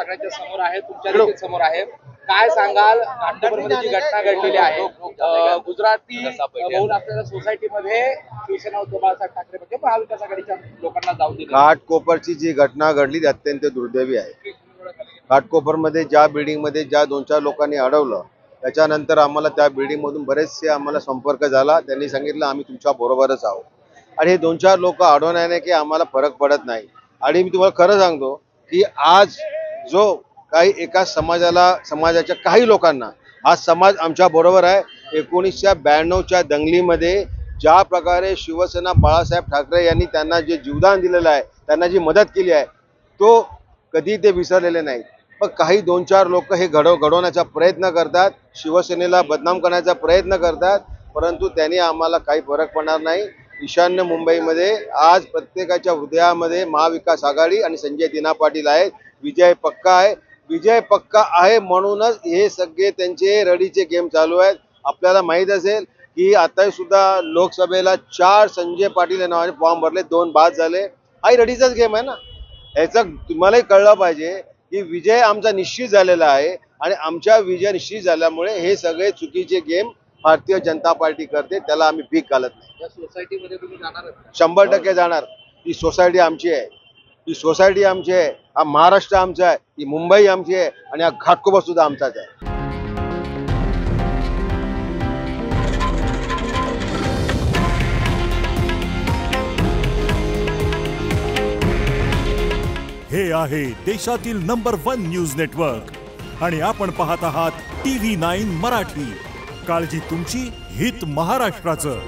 सगळ्यांच्या समोर आहे, तुमच्या देखील समोर आहे. काय सांगाल घाटकोपरमध्ये जी घटना घडलेली आहे, गुजराती बहुल असलेल्या सोसायटीमध्ये शिवसेना उद्धव बाळासाहेब ठाकरे म्हणजे महाविकास आघाडीच्या लोकांना जाऊ दिले. घाटकोपरची जी घटना घडली ती अत्यंत दुर्दैवी आहे. घाटकोपरमध्ये ज्या बिल्डिंगमध्ये ज्या 2-4 लोकांनी अडवलं त्याच्यानंतर आम्हाला त्या बिल्डिंगमधून बरेचसे आम्हाला संपर्क झाला. त्यांनी सांगितलं आम्ही तुमच्या बरोबरच आहोत आणि हे 2-4 लोक अडवण्याने की आम्हाला फरक पडत नाही. आणि मी तुम्हाला खरं सांगतो की आज जो काही एका समाजाच्या काही लोकांना हा समाज आमच्या बरोबर आहे. 1992च्या दंगलीमध्ये ज्या प्रकारे शिवसेना बाळासाहेब ठाकरे यांनी त्यांना जे जीवदान दिलेलं आहे, त्यांना जी मदत केली आहे, तो कधी ते विसरलेले नाही. पण काही 2-4 लोक हे घडवण्याचा प्रयत्न करतात, शिवसेनेला बदनाम करण्याचा प्रयत्न करतात, परंतु त्यांनी आम्हाला काही फरक पडणार नाही. ईशान्य मुंबईमध्ये आज प्रत्येकाच्या हृदयामध्ये महाविकास आघाडी आणि संजय दिना पाटील आहेत. विजय पक्का आहे. विजय पक्का आहे म्हणूनच हे सगळे त्यांचे रडीचे गेम चालू आहेत. आपल्याला माहीत असेल की आता सुद्धा लोकसभेला 4 संजय पाटील या नावाने फॉर्म भरले, 2 बाद झाले. हाही रडीचाच गेम आहे ना. याचं तुम्हालाही कळलं पाहिजे की विजय आमचा निश्चित झालेला आहे आणि आमच्या विजय निश्चित झाल्यामुळे हे सगळे चुकीचे गेम भारतीय जनता पार्टी करते, त्याला आम्ही भीक घालत नाही. या सोसायटीमध्ये तुम्ही जाणार 100% जाणार. ही सोसायटी आमची आहे, ही सोसायटी आमची आहे, हा महाराष्ट्र आमचा आहे, ही मुंबई आमची आहे आणि हा घाटकोपर सुद्धा आमचाच आहे. हे आहे देशातील नंबर 1 न्यूज नेटवर्क आणि आपण पाहत आहात TV9 मराठी. काळजी तुमची, हित महाराष्ट्राचं.